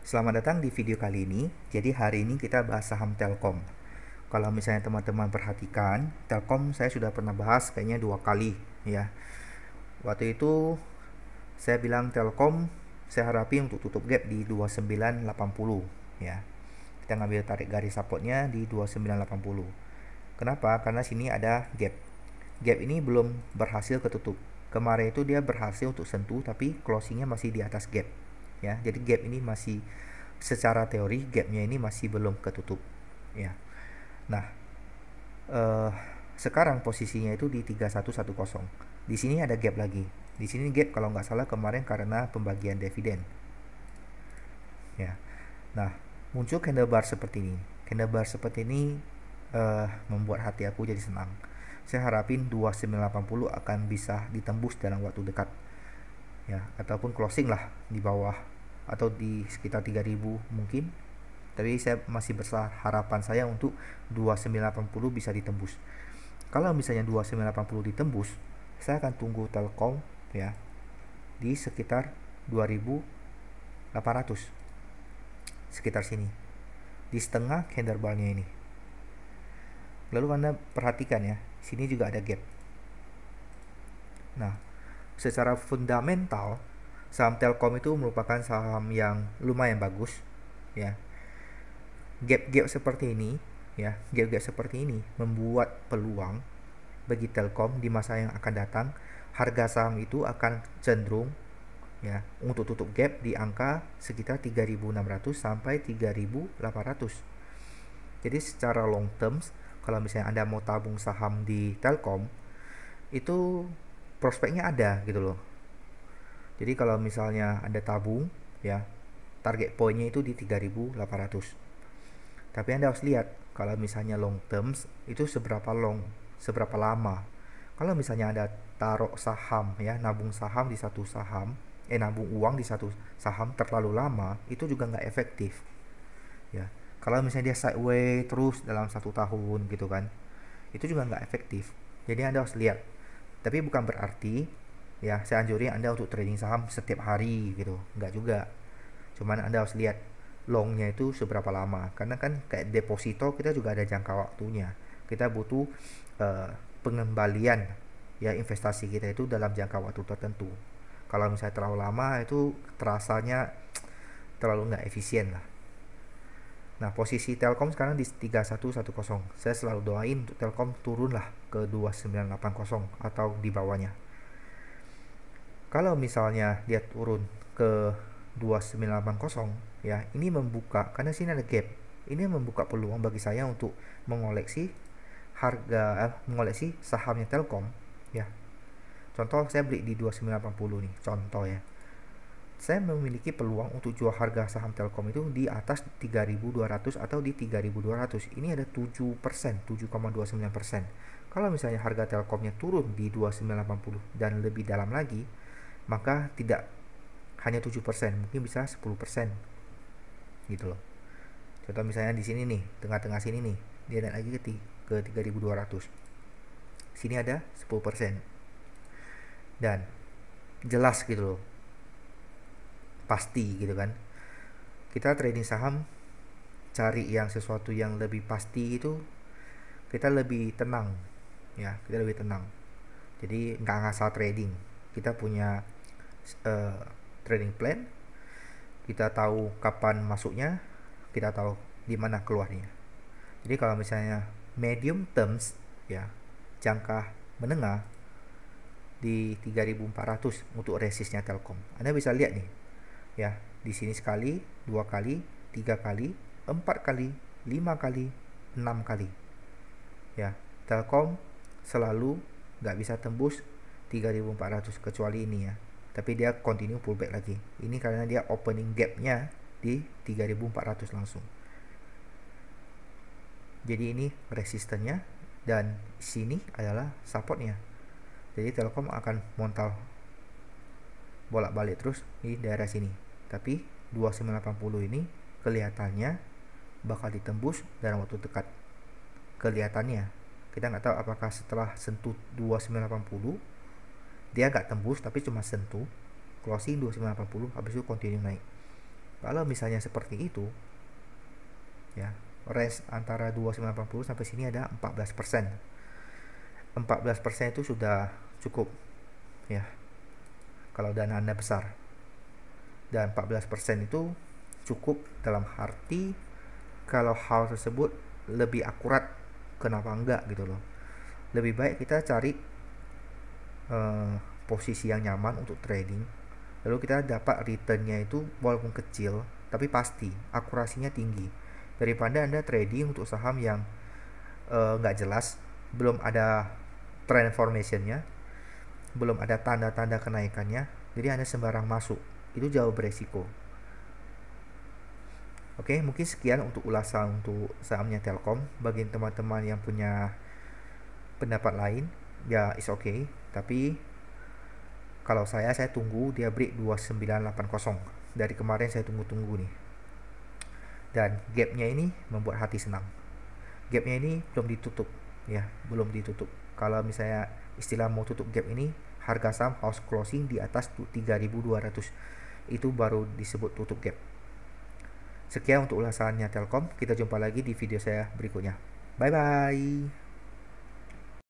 Selamat datang di video kali ini. Jadi hari ini kita bahas saham Telkom. Kalau misalnya teman-teman perhatikan, Telkom saya sudah pernah bahas kayaknya 2 kali ya. Waktu itu saya bilang Telkom saya harapi untuk tutup gap di 2980 ya. Kita ngambil tarik garis supportnya di 2980. Kenapa? Karena sini ada gap. Gap ini belum berhasil ketutup. Kemarin itu dia berhasil untuk sentuh tapi closingnya masih di atas gap ya. Jadi gap ini masih, secara teori gapnya ini masih belum ketutup ya. Nah, sekarang posisinya itu di 3110. Di sini ada gap lagi. Di sini gap kalau nggak salah kemarin karena pembagian dividen ya. Nah, muncul candle bar seperti ini. Candle bar seperti ini membuat hati aku jadi senang. Saya harapin 2980 akan bisa ditembus dalam waktu dekat ya, ataupun closing lah di bawah atau di sekitar 3000 mungkin. Tapi saya masih besar harapan saya untuk 2980 bisa ditembus. Kalau misalnya 2980 ditembus, saya akan tunggu Telkom ya di sekitar 2800, sekitar sini, di setengah candle bar-nya ini. Lalu Anda perhatikan ya, sini juga ada gap. Nah, secara fundamental saham Telkom itu merupakan saham yang lumayan bagus ya. Gap-gap seperti ini ya, gap-gap seperti ini membuat peluang bagi Telkom di masa yang akan datang. Harga saham itu akan cenderung ya untuk tutup gap di angka sekitar 3600 sampai 3800. Jadi secara long terms, kalau misalnya Anda mau tabung saham di Telkom, itu prospeknya ada gitu loh. Jadi kalau misalnya Anda tabung ya, target poinnya itu di 3800. Tapi Anda harus lihat kalau misalnya long terms itu seberapa long, seberapa lama. Kalau misalnya Anda taruh saham ya, nabung saham di satu saham, nabung uang di satu saham terlalu lama, itu juga nggak efektif ya. Kalau misalnya dia sideways terus dalam 1 tahun gitu kan, itu juga nggak efektif. Jadi Anda harus lihat. Tapi bukan berarti ya saya anjurin Anda untuk trading saham setiap hari gitu, nggak juga. Cuman Anda harus lihat longnya itu seberapa lama, karena kan kayak deposito kita juga ada jangka waktunya. Kita butuh pengembalian ya investasi kita itu dalam jangka waktu tertentu. Kalau misalnya terlalu lama itu terasanya terlalu nggak efisien lah. Nah, posisi Telkom sekarang di 3110. Saya selalu doain untuk Telkom turun lah ke 2980 atau di bawahnya. Kalau misalnya dia turun ke 2980 ya, ini membuka, karena sini ada gap. Ini membuka peluang bagi saya untuk mengoleksi mengoleksi sahamnya Telkom ya. Contoh saya beli di 2980 nih, contoh ya. Saya memiliki peluang untuk jual harga saham Telkom itu di atas 3200 atau di 3200. Ini ada 7%, 7,29%. Kalau misalnya harga Telkomnya turun di 2980 dan lebih dalam lagi, maka tidak hanya 7%, mungkin bisa 10% gitu loh. Contoh misalnya di sini nih, tengah-tengah sini nih, dia naik lagi ke 3200. Sini ada 10%. Dan jelas gitu loh, pasti gitu kan. Kita trading saham cari yang sesuatu yang lebih pasti itu kita lebih tenang ya, kita lebih tenang. Jadi nggak ngasal trading. Kita punya trading plan, kita tahu kapan masuknya, kita tahu di mana keluarnya. Jadi kalau misalnya medium terms ya, jangka menengah di 3400 untuk resistnya Telkom. Anda bisa lihat nih ya, di sini sekali, 2 kali, 3 kali, 4 kali, 5 kali, 6 kali ya. Telkom selalu nggak bisa tembus 3400 kecuali ini ya, tapi dia continue pullback lagi. Ini karena dia opening gapnya di 3400 langsung. Jadi ini resistennya dan sini adalah supportnya. Jadi Telkom akan montal bolak-balik terus di daerah sini. Tapi 2980 ini kelihatannya bakal ditembus dalam waktu dekat. Kelihatannya. Kita nggak tahu apakah setelah sentuh 2980 dia nggak tembus tapi cuma sentuh, closing 2980, habis itu continue naik. Kalau misalnya seperti itu, ya, range antara 2980 sampai sini ada 14%. 14% itu sudah cukup, ya, kalau dana Anda besar. Dan 14% itu cukup dalam arti kalau hal tersebut lebih akurat, kenapa enggak gitu loh. Lebih baik kita cari posisi yang nyaman untuk trading, lalu kita dapat returnnya itu walaupun kecil tapi pasti akurasinya tinggi, daripada Anda trading untuk saham yang nggak jelas, belum ada trend formationnya, belum ada tanda-tanda kenaikannya, jadi Anda sembarang masuk, itu jauh beresiko. Oke, mungkin sekian untuk ulasan untuk sahamnya Telkom. Bagi teman-teman yang punya pendapat lain, ya is okay. Tapi kalau saya tunggu dia break 2980. Dari kemarin saya tunggu-tunggu nih. Dan gapnya ini membuat hati senang. Gapnya ini belum ditutup, ya, belum ditutup. Kalau misalnya istilah mau tutup gap ini, harga saham harus closing di atas 3200. Itu baru disebut tutup gap. Sekian untuk ulasannya Telkom. Kita jumpa lagi di video saya berikutnya. Bye bye.